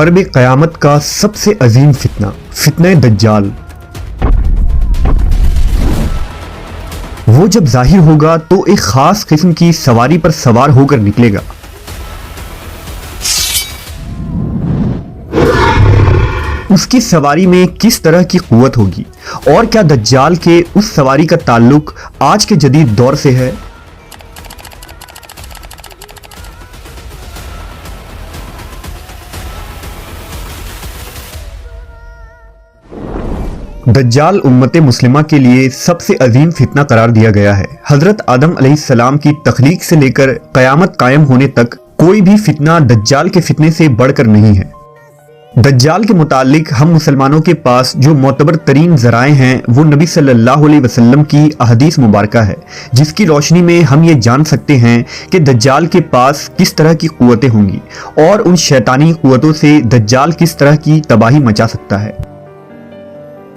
क़र्ब क़यामत का सबसे अजीम फितना, फित्ने दज्जाल। वो जब जाहिर होगा तो एक खास किस्म की सवारी पर सवार होकर निकलेगा। उसकी सवारी में किस तरह की कुव्वत होगी और क्या दज्जाल के उस सवारी का ताल्लुक आज के जदीद दौर से है? दज्जाल उम्मत मुस्लिमा के लिए सबसे अजीम फितना करार दिया गया है। हजरत आदम अलैहिस्सलाम की तख्लीक से लेकर क़यामत कायम होने तक कोई भी फितना दज्जाल के फितने से बढ़कर नहीं है। दज्जाल के मुतालिक हम मुसलमानों के पास जो मोतबर तरीन ज़राए हैं वो नबी सल्लल्लाहु अलैहि वसल्लम की अहदीस मुबारका है, जिसकी रोशनी में हम ये जान सकते हैं कि दज्जाल के पास किस तरह की कुव्वतें होंगी और उन शैतानी कुव्वतों से दज्जाल किस तरह की तबाही मचा सकता है।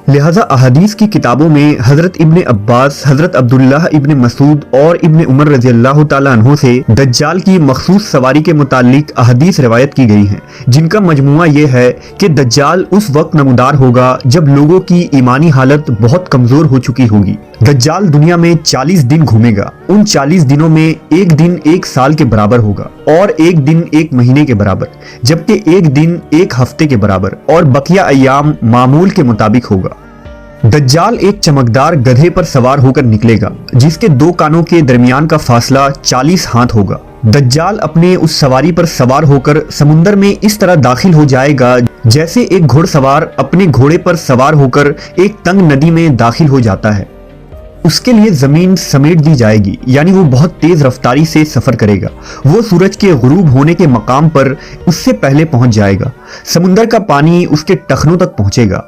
लिहाजा अहदीस की किताबों में हज़रत इब्ने अब्बास, हज़रत अब्दुल्लाह इब्ने मसूद और इब्ने उमर रज़ी अल्लाह ताला अन्हु से दज्जाल की मखसूस सवारी के मुतालिक अहदीस रिवायत की गई हैं, जिनका मजमुआ ये है कि दज्जाल उस वक्त नमूदार होगा जब लोगों की ईमानी हालत बहुत कमज़ोर हो चुकी होगी। दज्जाल दुनिया में 40 दिन घूमेगा। उन 40 दिनों में एक दिन एक साल के बराबर होगा और एक दिन एक महीने के बराबर, जबकि एक दिन एक हफ्ते के बराबर और बकिया अय्याम मामूल के मुताबिक होगा। दज्जाल एक चमकदार गधे पर सवार होकर निकलेगा, जिसके दो कानों के दरमियान का फासला 40 हाथ होगा। दज्जाल अपने उस सवारी पर सवार होकर समुंदर में इस तरह दाखिल हो जाएगा जैसे एक घुड़सवार अपने घोड़े पर सवार होकर एक तंग नदी में दाखिल हो जाता है। उसके लिए जमीन समेट दी जाएगी, यानी वो बहुत तेज रफ्तारी से सफर करेगा। वो सूरज के गुरूब होने के मकाम पर उससे पहले पहुंच जाएगा। समुंदर का पानी उसके टखनों तक पहुंचेगा।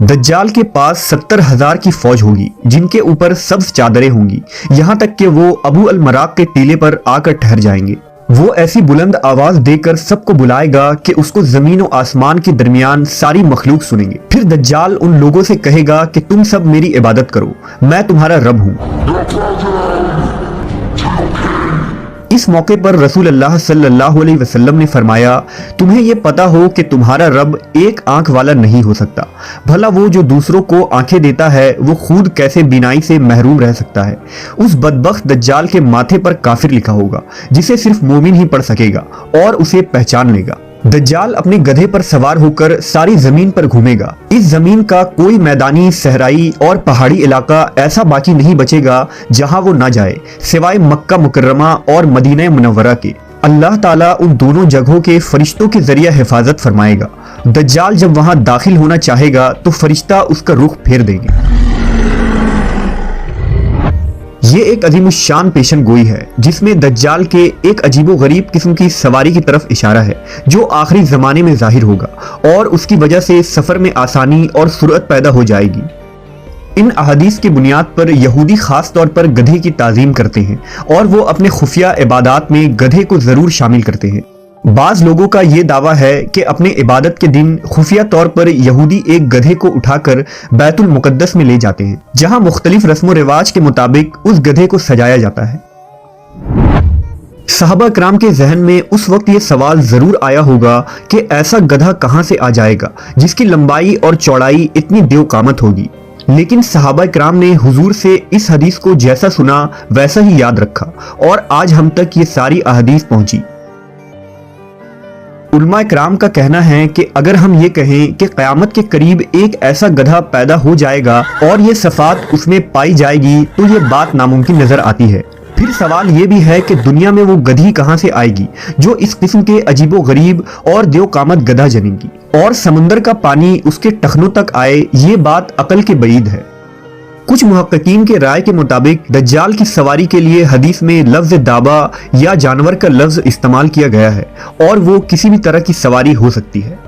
दज्जाल के पास 70,000 की फौज होगी, जिनके ऊपर सब्ज चादरें होंगी, यहाँ तक कि वो अबू अल मराक के टीले पर आकर ठहर जाएंगे। वो ऐसी बुलंद आवाज देकर सबको बुलाएगा कि उसको जमीन और आसमान के दरमियान सारी मखलूक सुनेंगे। फिर दज्जाल उन लोगों से कहेगा कि तुम सब मेरी इबादत करो, मैं तुम्हारा रब हूँ। इस मौके पर रसूल अल्लाह सल्लल्लाहु अलैहि वसल्लम ने फरमाया, तुम्हें यह पता हो कि तुम्हारा रब एक आंख वाला नहीं हो सकता। भला वो जो दूसरों को आंखें देता है वो खुद कैसे बीनाई से महरूम रह सकता है। उस बदबख्त दज्जाल के माथे पर काफिर लिखा होगा, जिसे सिर्फ मोमिन ही पढ़ सकेगा और उसे पहचान लेगा। दज्जाल अपने गधे पर सवार होकर सारी जमीन पर घूमेगा। इस जमीन का कोई मैदानी, सहराई और पहाड़ी इलाका ऐसा बाकी नहीं बचेगा जहां वो ना जाए, सिवाय मक्का मुकर्रमा और मदीना मुनव्वरा के। अल्लाह ताला उन दोनों जगहों के फरिश्तों के जरिए हिफाजत फरमाएगा। दज्जाल जब वहां दाखिल होना चाहेगा तो फरिश्ता उसका रुख फेर देंगे। ये एक अजीमुश्शान पेशन गोई है, जिसमें दज्जाल के एक अजीबो गरीब किस्म की सवारी की तरफ इशारा है, जो आखिरी जमाने में जाहिर होगा और उसकी वजह से सफर में आसानी और सुरअत पैदा हो जाएगी। इन अहादीस की बुनियाद पर यहूदी खास तौर पर गधे की ताजीम करते हैं और वो अपने खुफिया इबादत में गधे को जरूर शामिल करते हैं। बाज लोगों का ये दावा है कि अपने इबादत के दिन खुफिया तौर पर यहूदी एक गधे को उठाकर बैतुल मुकद्दस में ले जाते हैं, जहां मुख्तलिफ रस्म रिवाज के मुताबिक उस गधे को सजाया जाता है। सहाबा कराम के जहन में उस वक्त ये सवाल जरूर आया होगा कि ऐसा गधा कहां से आ जाएगा जिसकी लंबाई और चौड़ाई इतनी देवकामत होगी। लेकिन सहाबा कराम ने हुजूर से इस हदीस को जैसा सुना वैसा ही याद रखा और आज हम तक ये सारी अहदीस पहुंची। उलमा कराम का कहना है कि अगर हम ये कहें कि क़यामत के करीब एक ऐसा गधा पैदा हो जाएगा और ये सफ़ात उसमें पाई जाएगी तो ये बात नामुमकिन नजर आती है। फिर सवाल ये भी है कि दुनिया में वो गधी कहां से आएगी जो इस किस्म के अजीबो गरीब और देवकामत गधा जनेगी और समुंदर का पानी उसके टखनों तक आए, ये बात अकल के बईद है। कुछ मुहक्किकीन के राय के मुताबिक दज्जाल की सवारी के लिए हदीस में लफ्ज़ दाबा या जानवर का लफ्ज़ इस्तेमाल किया गया है और वो किसी भी तरह की सवारी हो सकती है।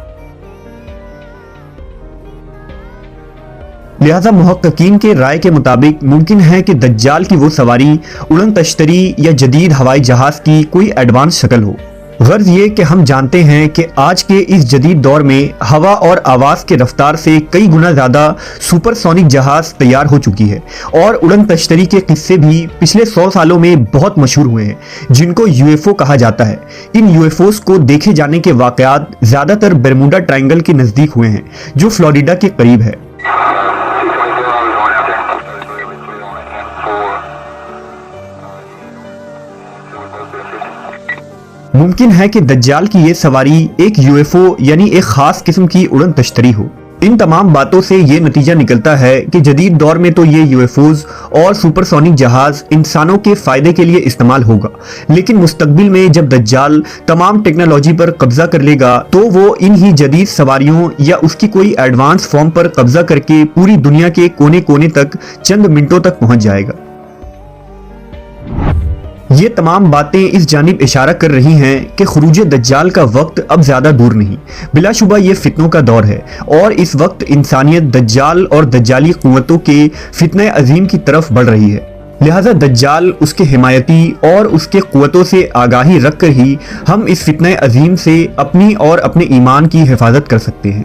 लिहाजा मुहक्किकीन के राय के मुताबिक मुमकिन है कि दज्जाल की वो सवारी उड़न तश्तरी या जदीद हवाई जहाज की कोई एडवांस शक्ल हो। गर्ज ये कि हम जानते हैं कि आज के इस जदीद दौर में हवा और आवाज के रफ्तार से कई गुना ज्यादा सुपरसोनिक जहाज तैयार हो चुकी है और उड़न तश्तरी के किस्से भी पिछले 100 सालों में बहुत मशहूर हुए हैं, जिनको यूएफओ कहा जाता है। इन यूएफओस को देखे जाने के वाकयात ज्यादातर बरमूडा ट्रायंगल के नजदीक हुए हैं, जो फ्लोरिडा के करीब है। मुमकिन है कि दज्जाल की ये सवारी एक यूएफओ यानी एक खास किस्म की उड़न तश्तरी हो। इन तमाम बातों से ये नतीजा निकलता है कि जदीद दौर में तो ये यूएफओज और सुपरसोनिक जहाज इंसानों के फायदे के लिए इस्तेमाल होगा, लेकिन मुस्तकबिल में जब दज्जाल तमाम टेक्नोलॉजी पर कब्जा कर लेगा तो वो इन ही जदीद सवारियों या उसकी कोई एडवांस फॉर्म पर कब्जा करके पूरी दुनिया के कोने कोने तक चंद मिनटों तक पहुंच जाएगा। ये तमाम बातें इस जानिब इशारा कर रही हैं कि खुरूज दज्जाल का वक्त अब ज्यादा दूर नहीं। बिलाशुबा ये फितनों का दौर है और इस वक्त इंसानियत दज्जाल और दज्जाली कुव्वतों के फितने अजीम की तरफ बढ़ रही है। लिहाजा दज्जाल, उसके हिमायती और उसके कुव्वतों से आगाही रखकर ही हम इस फितने अजीम से अपनी और अपने ईमान की हिफाजत कर सकते हैं।